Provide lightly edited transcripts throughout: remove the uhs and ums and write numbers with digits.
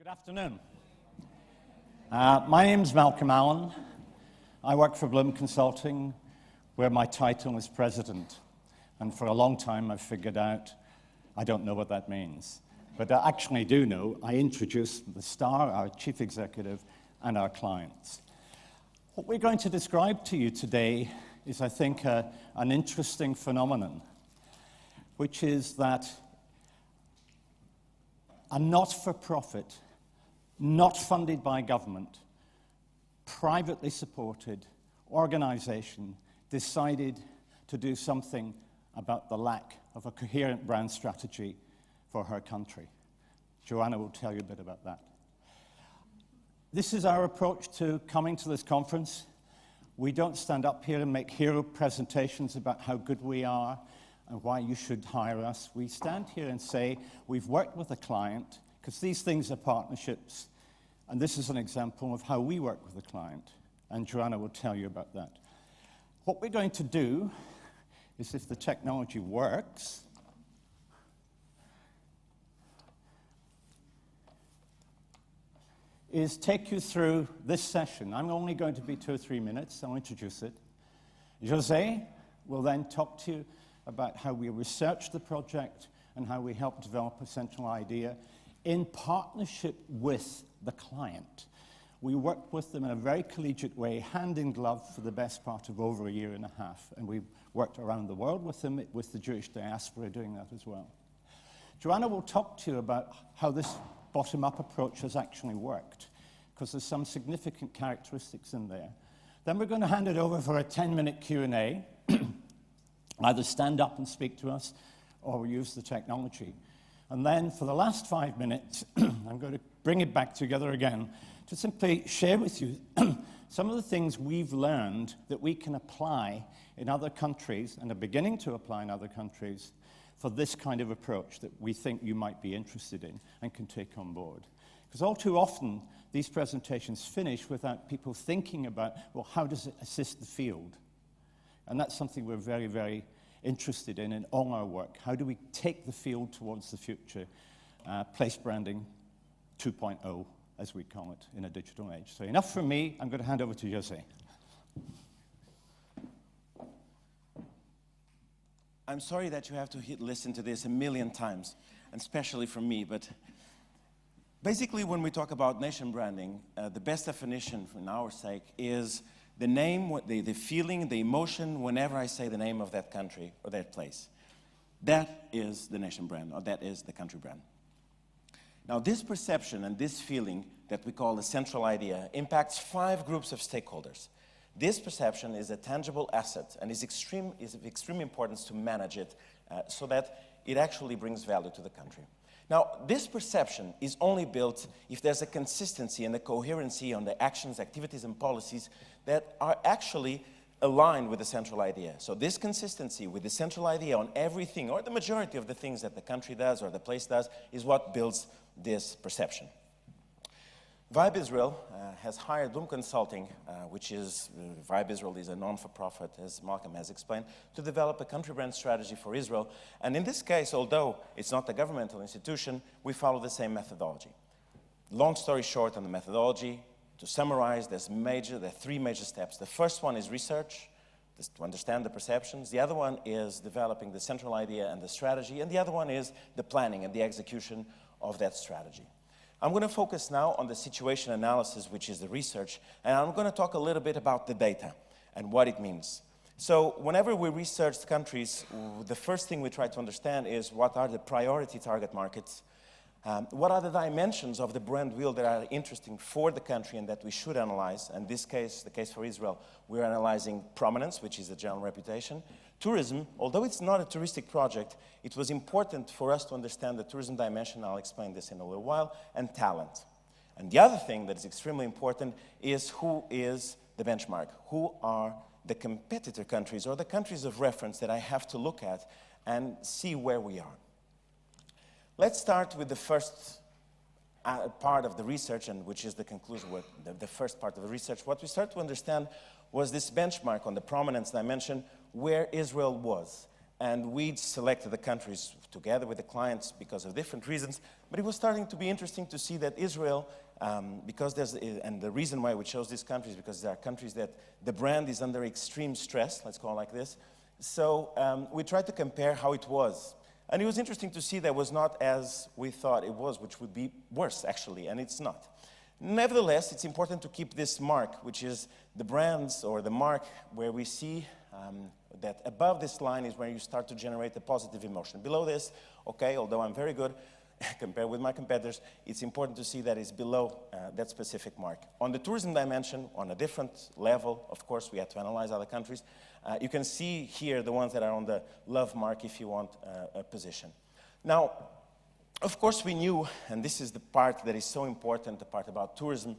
Good afternoon. My name's Malcolm Allen. I work for Bloom Consulting, where my title is president. And for a long time, I've figured out I don't know what that means. But I actually do know. I introduce the star, our chief executive, and our clients. What we're going to describe to you today is, I think, an interesting phenomenon, which is that a not-for-profit, not funded by government, privately supported organization decided to do something about the lack of a coherent brand strategy for her country. Joanna will tell you a bit about that. This is our approach to coming to this conference. We don't stand up here and make hero presentations about how good we are and why you should hire us. We stand here and say, we've worked with a client, because these things are partnerships, and this is an example of how we work with a client, and Joanna will tell you about that. What we're going to do is, if the technology works, is take you through this session. I'm only going to be 2 or 3 minutes. I'll introduce it. Jose will then talk to you about how we researched the project and how we helped develop a central idea in partnership with the client. We worked with them in a very collegiate way, hand in glove, for the best part of over 1.5 years, and we worked around the world with them, with the Jewish diaspora doing that as well. Joanna will talk to you about how this bottom-up approach has actually worked, because there's some significant characteristics in there. Then we're going to hand it over for a 10-minute Q&A. Either stand up and speak to us, or use the technology. And then for the last 5 minutes, I'm going to bring it back together again to simply share with you some of the things we've learned that we can apply in other countries and are beginning to apply in other countries for this kind of approach that we think you might be interested in and can take on board. Because all too often, these presentations finish without people thinking about, well, how does it assist the field? And that's something we're very, very interested in all our work. How do we take the field towards the future? Place branding 2.0, as we call it, in a digital age. So enough from me. I'm going to hand over to Jose. I'm sorry that you have to listen to this 1,000,000 times, and especially from me, but basically when we talk about nation branding, the best definition for our sake is the name, the feeling, the emotion whenever I say the name of that country or that place. That is the nation brand, or that is the country brand. Now, this perception and this feeling that we call the central idea impacts 5 groups of stakeholders. This perception is a tangible asset and is of extreme importance to manage it so that it actually brings value to the country. Now, this perception is only built if there's a consistency and a coherency on the actions, activities, and policies that are actually aligned with the central idea. So this consistency with the central idea on everything, or the majority of the things that the country does or the place does, is what builds this perception. Vibe Israel has hired Bloom Consulting, Vibe Israel is a non-for-profit, as Malcolm has explained, to develop a country brand strategy for Israel. And in this case, although it's not a governmental institution, we follow the same methodology. Long story short on the methodology, to summarize, there are 3 major steps. The first one is research, to understand the perceptions. The other one is developing the central idea and the strategy. And the other one is the planning and the execution of that strategy. I'm going to focus now on the situation analysis, which is the research, and I'm going to talk a little bit about the data and what it means. So whenever we research countries, the first thing we try to understand is what are the priority target markets, what are the dimensions of the brand wheel that are interesting for the country and that we should analyze. In this case, the case for Israel, we're analyzing prominence, which is the general reputation. Tourism, although it's not a touristic project, it was important for us to understand the tourism dimension. I'll explain this in a little while, and talent. And the other thing that is extremely important is who is the benchmark? Who are the competitor countries or the countries of reference that I have to look at and see where we are? Let's start with the first part of the research, and which is the conclusion with the first part of the research. What we start to understand was this benchmark on the prominence dimension where Israel was. and we selected the countries together with the clients because of different reasons. But it was starting to be interesting to see that Israel, because and the reason why we chose these countries, because there are countries that the brand is under extreme stress, let's call it like this. So we tried to compare how it was. And it was interesting to see that it was not as we thought it was, which would be worse, actually, and it's not. Nevertheless, it's important to keep this mark, which is the brands or the mark where we see that above this line is where you start to generate a positive emotion. Below this, okay, although I'm very good compared with my competitors, it's important to see that it's below that specific mark. On the tourism dimension, on a different level, of course, we had to analyze other countries. You can see here the ones that are on the love mark if you want a position. Now, of course, we knew, and this is the part that is so important, the part about tourism,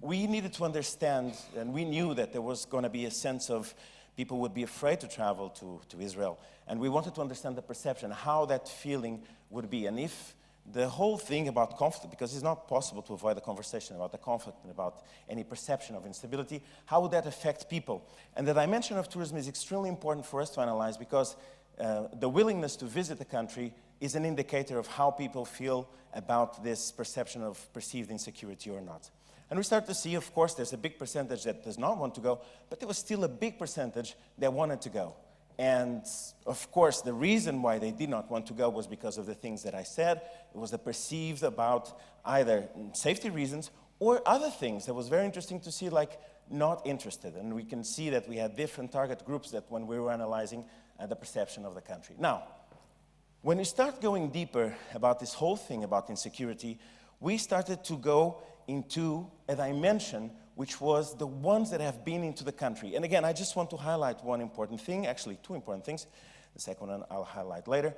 we needed to understand, and we knew that there was going to be a sense of people would be afraid to travel to Israel. And we wanted to understand the perception, how that feeling would be. And if the whole thing about conflict, because it's not possible to avoid the conversation about the conflict and about any perception of instability, how would that affect people? And the dimension of tourism is extremely important for us to analyze because the willingness to visit the country is an indicator of how people feel about this perception of perceived insecurity or not. And we start to see, of course, there's a big percentage that does not want to go, but there was still a big percentage that wanted to go. And, of course, the reason why they did not want to go was because of the things that I said. It was the perceived about either safety reasons or other things that was very interesting to see, like not interested. And we can see that we had different target groups that when we were analyzing the perception of the country. Now, when we start going deeper about this whole thing about insecurity, we started to go into a dimension which was the ones that have been into the country. And again, I just want to highlight one important thing, actually two important things. The second one I'll highlight later.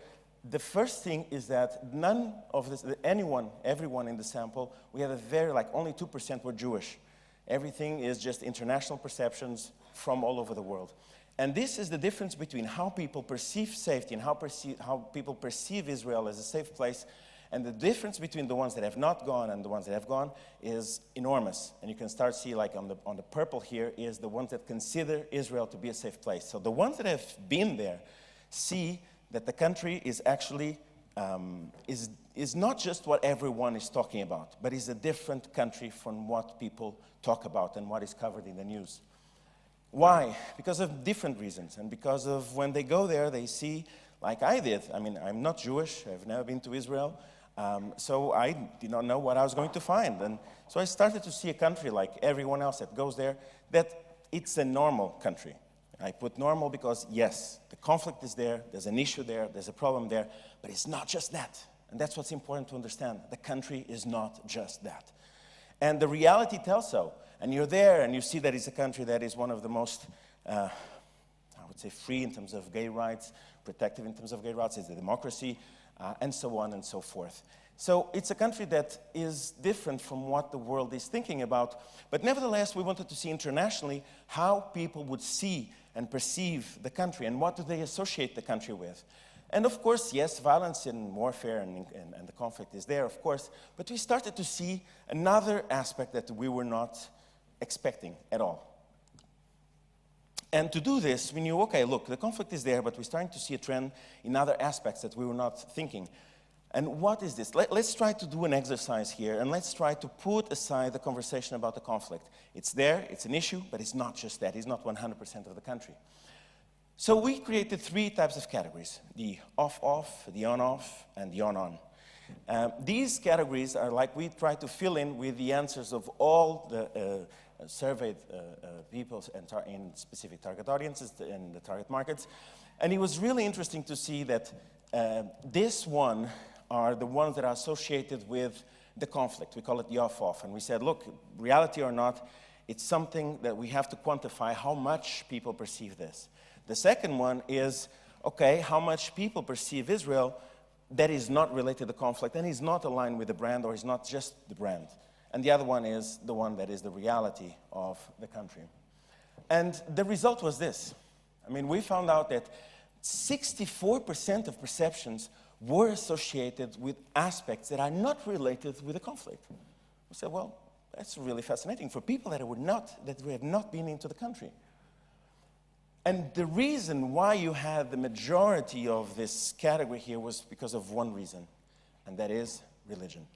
The first thing is that none of this, everyone in the sample, we had a very, only 2% were Jewish. Everything is just international perceptions from all over the world. And this is the difference between how people perceive safety and how people perceive Israel as a safe place. And the difference between the ones that have not gone and the ones that have gone is enormous. And you can start to see, on the purple here, is the ones that consider Israel to be a safe place. So the ones that have been there see that the country is actually, is not just what everyone is talking about, but is a different country from what people talk about and what is covered in the news. Why? Because of different reasons, and because of when they go there, they see, like I did. I mean, I'm not Jewish, I've never been to Israel, so I did not know what I was going to find. And so I started to see a country like everyone else that goes there, that it's a normal country. I put normal because, yes, the conflict is there, there's an issue there, there's a problem there, but it's not just that. And that's what's important to understand. The country is not just that. And the reality tells so. And you're there and you see that it's a country that is one of the most, I would say, free in terms of gay rights, protective in terms of gay rights, it's a democracy, and so on and so forth. So it's a country that is different from what the world is thinking about. But nevertheless, we wanted to see internationally how people would see and perceive the country and what do they associate the country with. And of course, yes, violence and warfare and the conflict is there, of course, but we started to see another aspect that we were not expecting at all. And to do this, we knew, okay, look, the conflict is there, but we're starting to see a trend in other aspects that we were not thinking. And what is this? Let's try to do an exercise here, and let's try to put aside the conversation about the conflict. It's there, it's an issue, but it's not just that. It's not 100% of the country. So we created three types of categories: the off-off, the on-off, and the on-on. These categories are like we try to fill in with the answers of all the surveyed people in specific target audiences and the target markets. And it was really interesting to see that this one are the ones that are associated with the conflict. We call it the off-off. And we said, look, reality or not, it's something that we have to quantify how much people perceive this. The second one is, okay, how much people perceive Israel that is not related to the conflict and is not aligned with the brand or is not just the brand. And the other one is the one that is the reality of the country. And the result was this. I mean, we found out that 64% of perceptions were associated with aspects that are not related with the conflict. We said, well, that's really fascinating for people that have not been into the country. And the reason why you had the majority of this category here was because of one reason, and that is religion.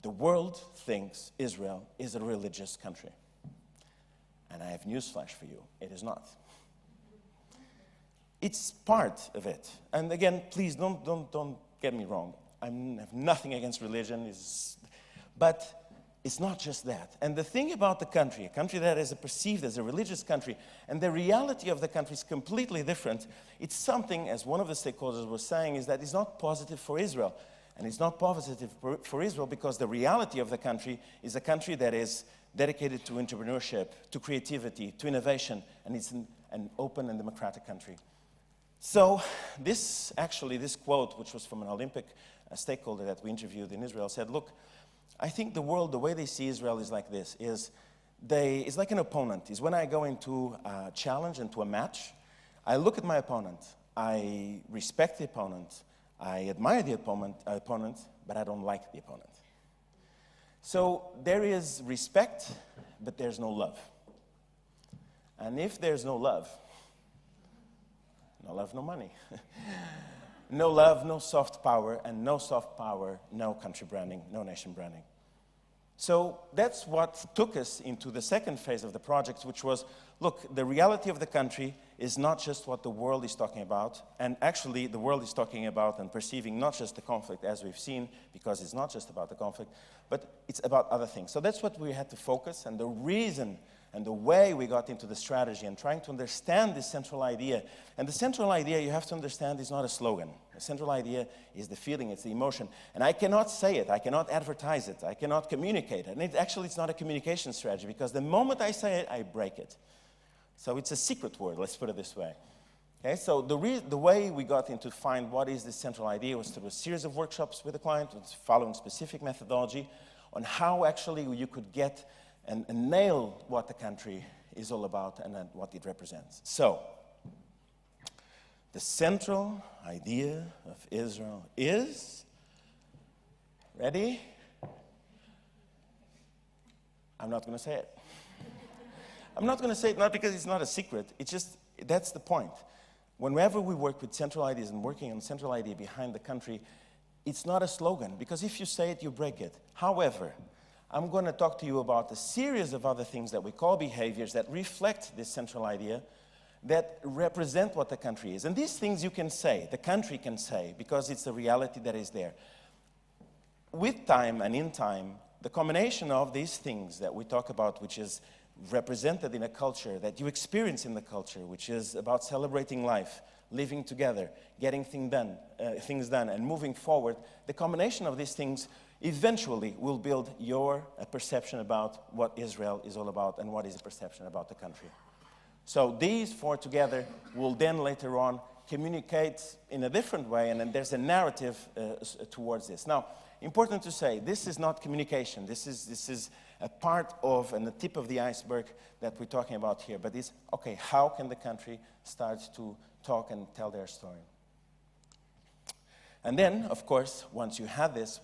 The world thinks Israel is a religious country. And I have newsflash for you, it is not. It's part of it. And again, please don't get me wrong. I have nothing against religion, but it's not just that. And the thing about the country, a country that is perceived as a religious country, and the reality of the country is completely different. It's something, as one of the stakeholders was saying, is that it's not positive for Israel. And it's not positive for Israel because the reality of the country is a country that is dedicated to entrepreneurship, to creativity, to innovation, and it's an open and democratic country. So this quote, which was from an Olympic stakeholder that we interviewed in Israel, said, look, I think the world, the way they see Israel is like this, it's like an opponent. Is when I go into a challenge, into a match, I look at my opponent, I respect the opponent, I admire the opponent, but I don't like the opponent. So there is respect, but there's no love. And if there's no love, no money. No love, no soft power, and no soft power, no country branding, no nation branding. So that's what took us into the second phase of the project, which was, look, the reality of the country is not just what the world is talking about, and actually the world is talking about and perceiving not just the conflict as we've seen, because it's not just about the conflict, but it's about other things. So that's what we had to focus, and the reason and the way we got into the strategy and trying to understand this central idea. And the central idea, you have to understand, is not a slogan. The central idea is the feeling, it's the emotion. And I cannot say it, I cannot advertise it, I cannot communicate it. And it's not a communication strategy, because the moment I say it, I break it. So it's a secret word, let's put it this way. Okay, so the way we got into find what is this central idea was through a series of workshops with the client, following specific methodology on how actually you could get and nail what the country is all about and what it represents. So, the central idea of Israel is, ready? I'm not going to say it. I'm not going to say it not because it's not a secret, it's just, that's the point. Whenever we work with central ideas and working on central idea behind the country, it's not a slogan, because if you say it, you break it. However, I'm going to talk to you about a series of other things that we call behaviors that reflect this central idea, that represent what the country is. And these things you can say, the country can say, because it's the reality that is there. With time and in time, the combination of these things that we talk about, which is represented in a culture, that you experience in the culture, which is about celebrating life, living together, getting things done, and moving forward, the combination of these things eventually will build your perception about what Israel is all about and what is the perception about the country. So these four together will then later on communicate in a different way, and then there's a narrative towards this. Now, important to say, this is not communication. This is a part of and the tip of the iceberg that we're talking about here. But it's, okay, how can the country start to talk and tell their story? And then, of course, once you have this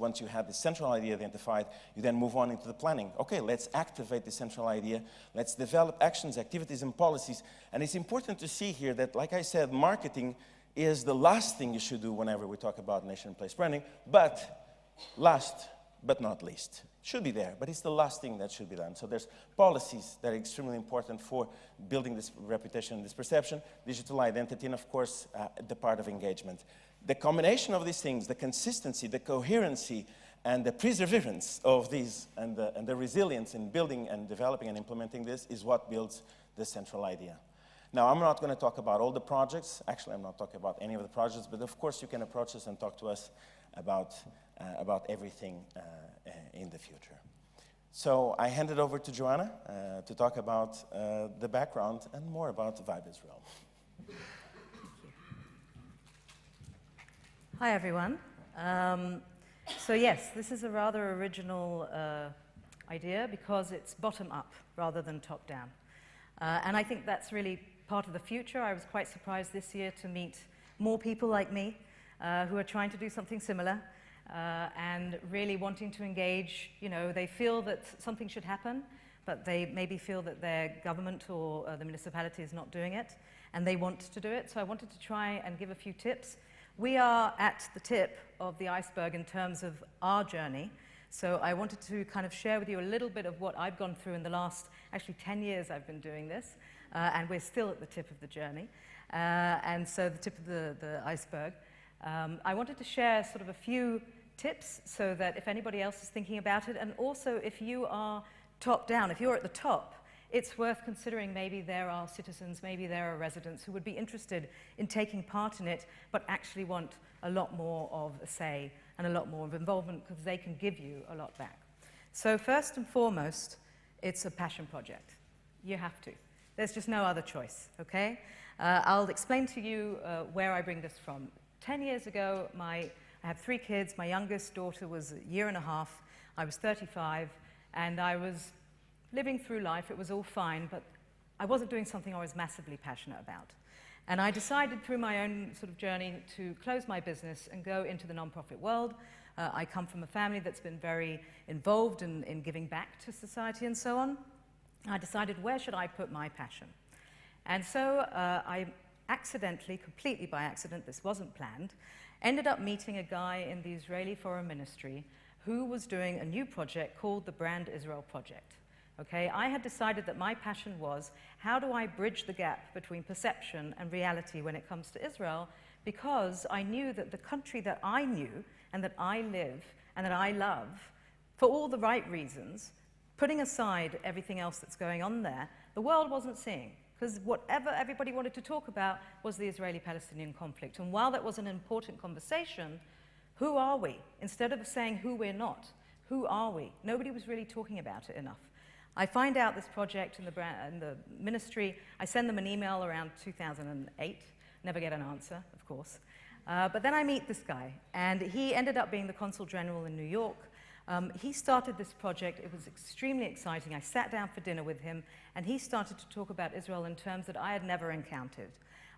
central idea identified, you then move on into the planning. Okay, let's activate the central idea. Let's develop actions, activities, and policies. And it's important to see here that, like I said, marketing is the last thing you should do whenever we talk about nation and place branding. But last but not least, should be there, but it's the last thing that should be done. So there's policies that are extremely important for building this reputation, this perception, digital identity, and of course, the part of engagement. The combination of these things, the consistency, the coherency, and the perseverance of these, and the resilience in building and developing and implementing this is what builds the central idea. Now, I'm not going to talk about all the projects. Actually, I'm not talking about any of the projects, but of course, you can approach us and talk to us about everything in the future. So I hand it over to Joanna to talk about the background and more about Vibe Israel. Hi, everyone. So yes, this is a rather original idea because it's bottom-up rather than top-down. And I think that's really part of the future. I was quite surprised this year to meet more people like me who are trying to do something similar and really wanting to engage. You know, they feel that something should happen, but they maybe feel that their government or the municipality is not doing it, and they want to do it. So I wanted to try and give a few tips. We are at the tip of the iceberg in terms of our journey. So I wanted to kind of share with you a little bit of what I've gone through in the last, actually 10 years I've been doing this, and we're still at the tip of the journey, and so the tip of the iceberg. I wanted to share sort of a few tips so that if anybody else is thinking about it, and also if you are top down, if you're at the top, it's worth considering maybe there are citizens, maybe there are residents who would be interested in taking part in it, but actually want a lot more of a say and a lot more of involvement because they can give you a lot back. So first and foremost, it's a passion project. You have to. There's just no other choice, okay? I'll explain to you where I bring this from. 10 years ago, I have 3 kids. My youngest daughter was a year and a half. I was 35, and I was living through life. It was all fine, but I wasn't doing something I was massively passionate about. And I decided through my own sort of journey to close my business and go into the nonprofit world. I come from a family that's been very involved in giving back to society and so on. I decided, where should I put my passion? And so I accidentally, completely by accident, this wasn't planned, ended up meeting a guy in the Israeli Foreign Ministry who was doing a new project called the Brand Israel Project. Okay, I had decided that my passion was, how do I bridge the gap between perception and reality when it comes to Israel? Because I knew that the country that I knew and that I live and that I love, for all the right reasons, putting aside everything else that's going on there, the world wasn't seeing. Because whatever everybody wanted to talk about was the Israeli-Palestinian conflict. And while that was an important conversation, who are we? Instead of saying who we're not, who are we? Nobody was really talking about it enough. I find out this project in the ministry. I send them an email around 2008. Never get an answer, of course. But then I meet this guy, and he ended up being the Consul General in New York. He started this project. It was extremely exciting. I sat down for dinner with him, and he started to talk about Israel in terms that I had never encountered.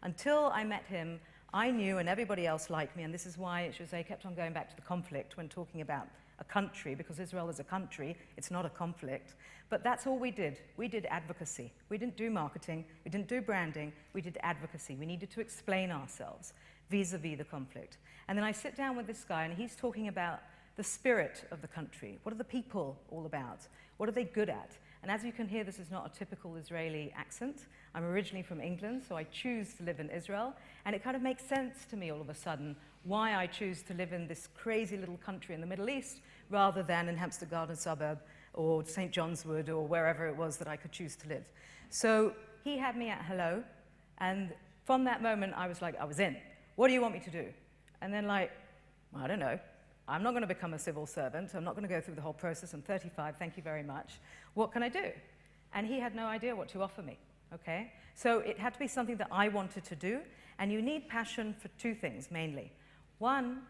Until I met him, I knew, and everybody else like me, and this is why Jose kept on going back to the conflict when talking about a country, because Israel is a country, it's not a conflict. But that's all we did. We did advocacy. We didn't do marketing, we didn't do branding, we did advocacy. We needed to explain ourselves vis-a-vis the conflict. And then I sit down with this guy, and he's talking about the spirit of the country. What are the people all about? What are they good at? And as you can hear, this is not a typical Israeli accent. I'm originally from England, so I choose to live in Israel. And it kind of makes sense to me all of a sudden why I choose to live in this crazy little country in the Middle East rather than in Hampstead Garden suburb or St. John's Wood or wherever it was that I could choose to live. So he had me at hello, and from that moment I was like, I was in. What do you want me to do? And then like, I don't know. I'm not going to become a civil servant. I'm not going to go through the whole process. I'm 35, thank you very much. What can I do? And he had no idea what to offer me, okay? So it had to be something that I wanted to do, and you need passion for 2 things, mainly. One,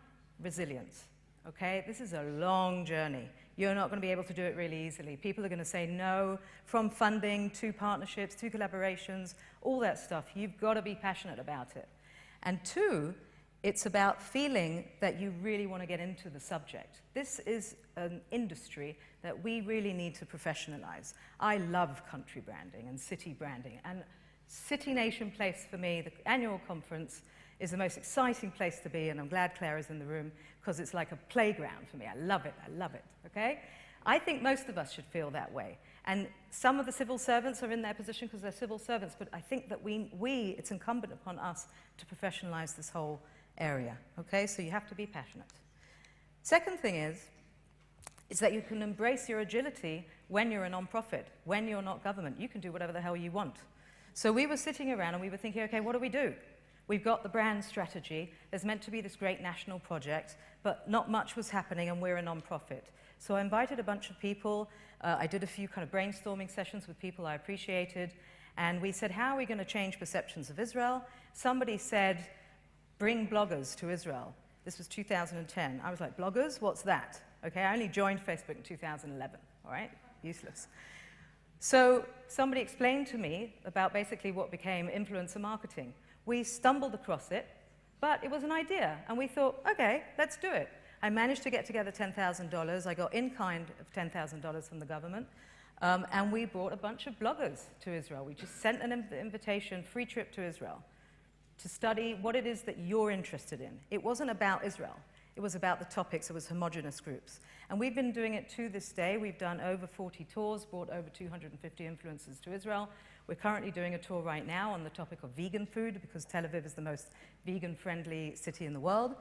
resilience, okay? This is a long journey. You're not going to be able to do it really easily. People are going to say no, from funding to partnerships to collaborations, all that stuff. You've got to be passionate about it. And 2, it's about feeling that you really want to get into the subject. This is an industry that we really need to professionalize. I love country branding and city branding. And City Nation Place, for me, the annual conference, is the most exciting place to be, and I'm glad Claire is in the room, because it's like a playground for me. I love it, okay? I think most of us should feel that way. And some of the civil servants are in their position because they're civil servants, but I think that it's incumbent upon us to professionalize this whole area, okay? So you have to be passionate. Second thing is that you can embrace your agility when you're a non-profit, when you're not government. You can do whatever the hell you want. So we were sitting around and we were thinking, okay, what do we do? We've got the brand strategy. There's meant to be this great national project, but not much was happening, and we're a non-profit. So I invited a bunch of people. I did a few kind of brainstorming sessions with people I appreciated, and we said, how are we going to change perceptions of Israel? Somebody said, bring bloggers to Israel. This was 2010. I was like, bloggers? What's that? Okay, I only joined Facebook in 2011, all right? Useless. So somebody explained to me about basically what became influencer marketing. We stumbled across it, but it was an idea, and we thought, okay, let's do it. I managed to get together $10,000. I got in kind of $10,000 from the government. And we brought a bunch of bloggers to Israel. We just sent an invitation, free trip to Israel, to study what it is that you're interested in. It wasn't about Israel. It was about the topics. It was homogenous groups. And we've been doing it to this day. We've done over 40 tours, brought over 250 influencers to Israel. We're currently doing a tour right now on the topic of vegan food, because Tel Aviv is the most vegan-friendly city in the world.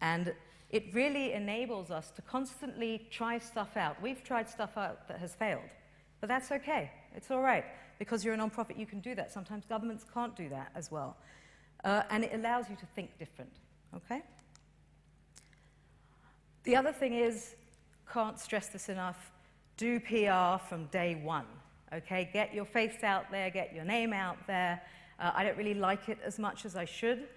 And it really enables us to constantly try stuff out. We've tried stuff out that has failed, but that's okay. It's all right, because you're a nonprofit, you can do that. Sometimes governments can't do that as well. And it allows you to think different, okay? The other thing is, can't stress this enough, do PR from day one, okay? Get your face out there, get your name out there. I don't really like it as much as I should,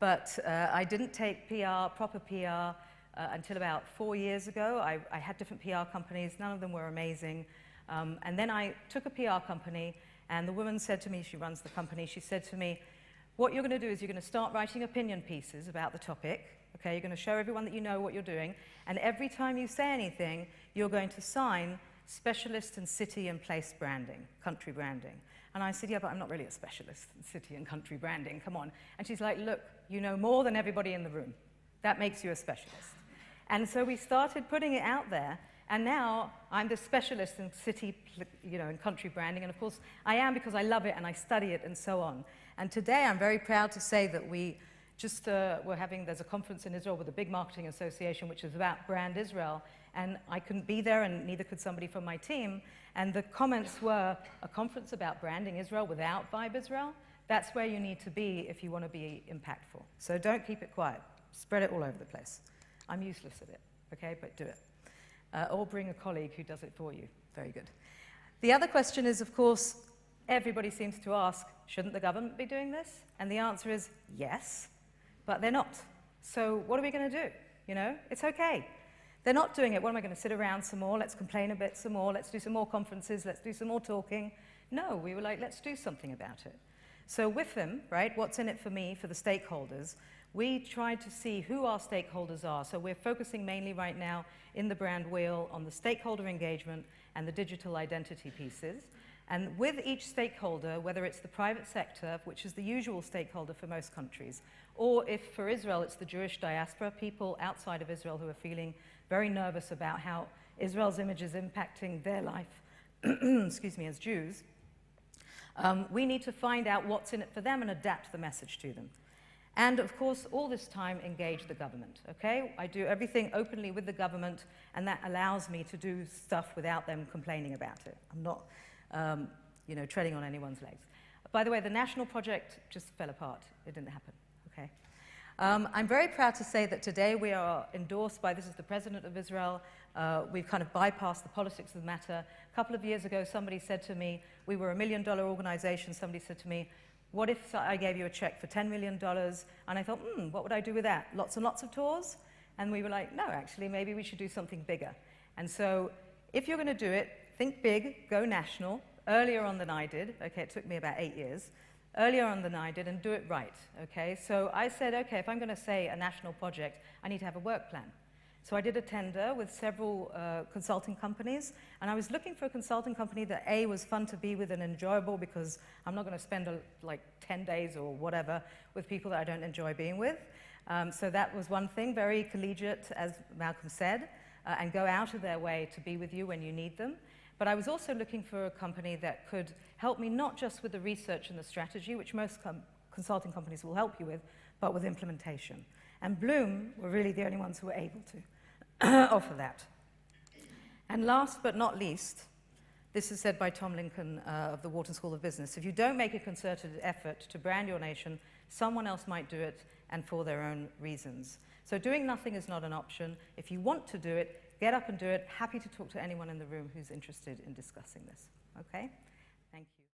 but I didn't take proper PR, until about 4 years ago. I had different PR companies, none of them were amazing. And then I took a PR company, and the woman said to me, she runs the company, she said to me, what you're going to do is you're going to start writing opinion pieces about the topic, okay? You're going to show everyone that you know what you're doing, and every time you say anything, you're going to sign specialist in city and place branding, country branding. And I said, yeah, but I'm not really a specialist in city and country branding, come on. And she's like, look, you know more than everybody in the room. That makes you a specialist. And so we started putting it out there, and now I'm the specialist in city, and country branding, and of course I am, because I love it and I study it and so on. And today I'm very proud to say that we just there's a conference in Israel with the big marketing association, which is about Brand Israel, and I couldn't be there, and neither could somebody from my team, and the comments were, a conference about branding Israel without Vibe Israel, that's where you need to be if you want to be impactful. So don't keep it quiet, spread it all over the place. I'm useless at it, okay, but do it. Or bring a colleague who does it for you. Very good. The other question is, of course, everybody seems to ask, shouldn't the government be doing this? And the answer is yes, but they're not. So what are we going to do? It's okay. They're not doing it. What am I going to sit around some more? Let's complain a bit some more. Let's do some more conferences. Let's do some more talking. No, we were like, let's do something about it. So with them, right, what's in it for me, for the stakeholders, we tried to see who our stakeholders are. So we're focusing mainly right now in the brand wheel on the stakeholder engagement and the digital identity pieces. And with each stakeholder, whether it's the private sector, which is the usual stakeholder for most countries, or if for Israel it's the Jewish diaspora, people outside of Israel who are feeling very nervous about how Israel's image is impacting their life, excuse me, as Jews, we need to find out what's in it for them and adapt the message to them. And of course, all this time, engage the government, okay? I do everything openly with the government, and that allows me to do stuff without them complaining about it. I'm not, treading on anyone's legs. By the way, the national project just fell apart. It didn't happen, okay? I'm very proud to say that today we are endorsed by, this is the President of Israel. We've kind of bypassed the politics of the matter. A couple of years ago, somebody said to me, we were $1 million organization, somebody said to me, what if I gave you a check for $10 million? And I thought, what would I do with that? Lots and lots of tours? And we were like, no, actually, maybe we should do something bigger. And so if you're going to do it, think big, go national, earlier on than I did. Okay, it took me about 8 years. Earlier on than I did, and do it right, okay? So I said, okay, if I'm going to say a national project, I need to have a work plan. So I did a tender with several consulting companies, and I was looking for a consulting company that A, was fun to be with and enjoyable, because I'm not going to spend like 10 days or whatever with people that I don't enjoy being with. So that was one thing, very collegiate, as Malcolm said, and go out of their way to be with you when you need them. But I was also looking for a company that could help me not just with the research and the strategy, which most consulting companies will help you with, but with implementation. And Bloom were really the only ones who were able to offer that. And last but not least, this is said by Tom Lincoln of the Wharton School of Business, if you don't make a concerted effort to brand your nation, someone else might do it, and for their own reasons. So doing nothing is not an option. If you want to do it, get up and do it. Happy to talk to anyone in the room who's interested in discussing this. Okay? Thank you.